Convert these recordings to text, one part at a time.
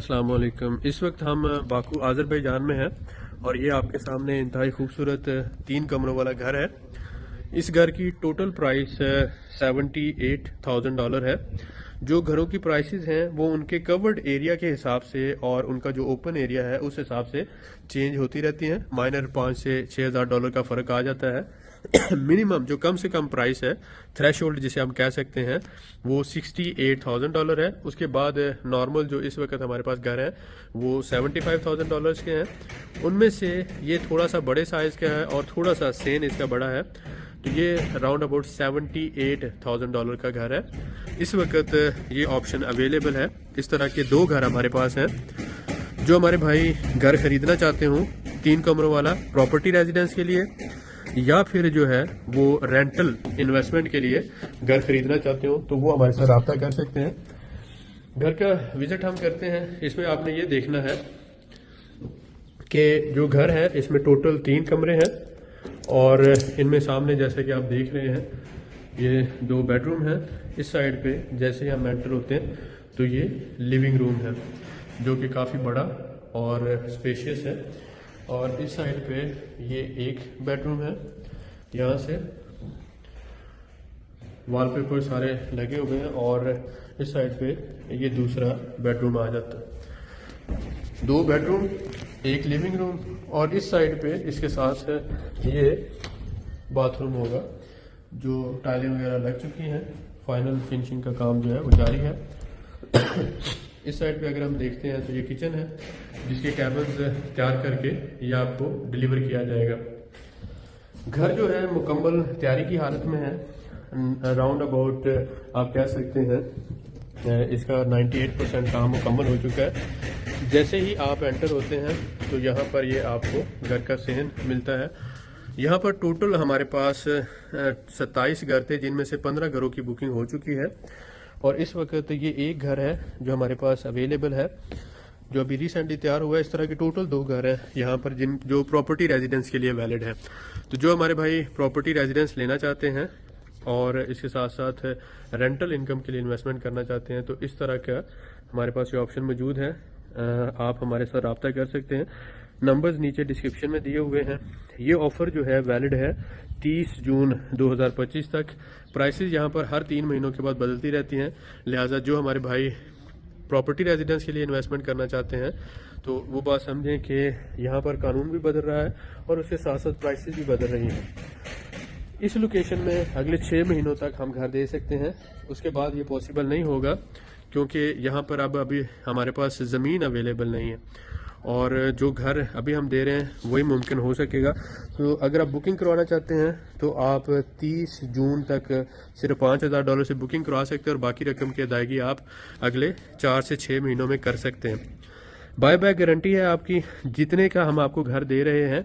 अस्सलाम वालेकुम। इस वक्त हम बाकू आज़रबैजान में हैं और ये आपके सामने इंतहाई खूबसूरत 3 कमरों वाला घर है। इस घर की टोटल प्राइस $78,000 है। जो घरों की प्राइसेस हैं वो उनके कवर्ड एरिया के हिसाब से और उनका जो ओपन एरिया है उस हिसाब से चेंज होती रहती हैं। माइनर $5,000 से $6,000 का फ़र्क आ जाता है। मिनिमम जो कम से कम प्राइस है, थ्रेशोल्ड जिसे हम कह सकते हैं, वो $68,000 है। उसके बाद नॉर्मल जो इस वक्त हमारे पास घर है वो $75,000 के हैं। उनमें से ये थोड़ा सा बड़े साइज़ का है और थोड़ा सा सेन इसका बड़ा है, तो ये राउंड अबाउट $78,000 का घर है। इस वक्त ये ऑप्शन अवेलेबल है। इस तरह के 2 घर हमारे पास हैं। जो हमारे भाई घर खरीदना चाहते हो 3 कमरों वाला प्रॉपर्टी रेजिडेंस के लिए या फिर जो है वो रेंटल इन्वेस्टमेंट के लिए घर खरीदना चाहते हो तो वो हमारे साथ रब्ता कर सकते हैं। घर का विजिट हम करते हैं। इसमें आपने ये देखना है कि जो घर है इसमें टोटल 3 कमरे हैं और इनमें सामने जैसे कि आप देख रहे हैं ये 2 बेडरूम हैं। इस साइड पे जैसे ही हम एंटर होते हैं तो ये लिविंग रूम है जो कि काफ़ी बड़ा और स्पेशियस है। और इस साइड पे ये 1 बेडरूम है। यहाँ से वॉलपेपर सारे लगे हुए हैं और इस साइड पे ये दूसरा बेडरूम आ जाता है। 2 बेडरूम, 1 लिविंग रूम और इस साइड पे इसके साथ ये बाथरूम होगा जो टाइलें वगैरह लग चुकी हैं। फाइनल फिनिशिंग का काम जो है वो जारी है। इस साइड पे अगर हम देखते हैं तो ये किचन है जिसके कैबिन्स तैयार करके ये आपको डिलीवर किया जाएगा। घर जो है मुकम्मल तैयारी की हालत में है। राउंड अबाउट आप कह सकते हैं इसका 98% काम मुकम्मल हो चुका है। जैसे ही आप एंटर होते हैं तो यहाँ पर ये आपको घर का सहन मिलता है। यहाँ पर टोटल हमारे पास 27 घर थे जिनमें से 15 घरों की बुकिंग हो चुकी है और इस वक्त ये 1 घर है जो हमारे पास अवेलेबल है जो अभी रिसेंटली तैयार हुआ है। इस तरह के टोटल 2 घर हैं यहाँ पर जो प्रॉपर्टी रेजिडेंस के लिए वैलिड है। तो जो हमारे भाई प्रॉपर्टी रेजिडेंस लेना चाहते हैं और इसके साथ साथ रेंटल इनकम के लिए इन्वेस्टमेंट करना चाहते हैं तो इस तरह का हमारे पास ये ऑप्शन मौजूद है। आप हमारे साथ रब्ता कर सकते हैं। नंबर्स नीचे डिस्क्रिप्शन में दिए हुए हैं। ये ऑफ़र जो है वैलिड है 30 जून 2025 तक। प्राइसेस यहाँ पर हर 3 महीनों के बाद बदलती रहती हैं, लिहाजा जो हमारे भाई प्रॉपर्टी रेजिडेंस के लिए इन्वेस्टमेंट करना चाहते हैं तो वो बात समझें कि यहाँ पर कानून भी बदल रहा है और उसके साथ साथ प्राइसेस भी बदल रही हैं। इस लोकेशन में अगले 6 महीनों तक हम घर दे सकते हैं, उसके बाद ये पॉसिबल नहीं होगा क्योंकि यहाँ पर अब अभी हमारे पास ज़मीन अवेलेबल नहीं है और जो घर अभी हम दे रहे हैं वही मुमकिन हो सकेगा। तो अगर आप बुकिंग करवाना चाहते हैं तो आप 30 जून तक सिर्फ $5,000 से बुकिंग करवा सकते हैं और बाकी रकम की अदायगी आप अगले 4 से 6 महीनों में कर सकते हैं। बाय बैक गारंटी है आपकी। जितने का हम आपको घर दे रहे हैं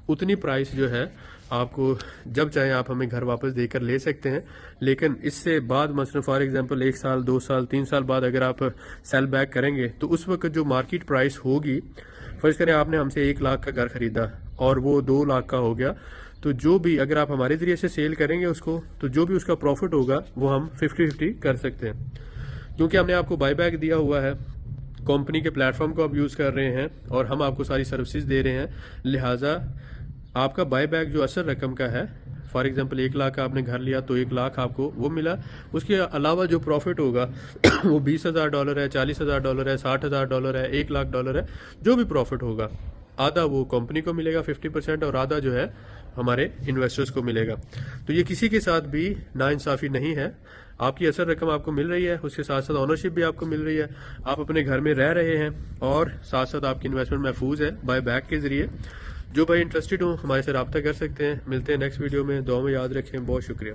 उतनी प्राइस जो है आपको जब चाहें आप हमें घर वापस देकर ले सकते हैं। लेकिन इससे बाद मसलन फॉर एग्जांपल 1 साल, 2 साल, 3 साल बाद अगर आप सेल बैक करेंगे तो उस वक्त जो मार्केट प्राइस होगी, फर्ज करें आपने हमसे 1 लाख का घर खरीदा और वो 2 लाख का हो गया, तो जो भी अगर आप हमारे ज़रिए से सेल करेंगे उसको तो जो भी उसका प्रॉफिट होगा वो हम 50-50 कर सकते हैं। क्योंकि हमने आपको बाई बैक दिया हुआ है, कंपनी के प्लेटफॉर्म को आप यूज़ कर रहे हैं और हम आपको सारी सर्विसेज दे रहे हैं, लिहाजा आपका बाय बैक जो असल रकम का है, फॉर एग्जांपल 1 लाख का आपने घर लिया तो 1 लाख आपको वो मिला। उसके अलावा जो प्रॉफिट होगा वो $20,000 है, $40,000 है, $60,000 है, $1,00,000 है। जो भी प्रॉफिट होगा आधा वो कंपनी को मिलेगा 50% और आधा जो है हमारे इन्वेस्टर्स को मिलेगा। तो ये किसी के साथ भी नाइंसाफ़ी नहीं है। आपकी असल रकम आपको मिल रही है, उसके साथ साथ ऑनरशिप भी आपको मिल रही है। आप अपने घर में रह रहे हैं और साथ साथ आपकी इन्वेस्टमेंट महफूज है बाय बैक के ज़रिए। जो भाई इंटरेस्टेड हो हमारे से रब्ता कर सकते हैं। मिलते हैं नेक्स्ट वीडियो में। दुआ में याद रखें। बहुत शुक्रिया।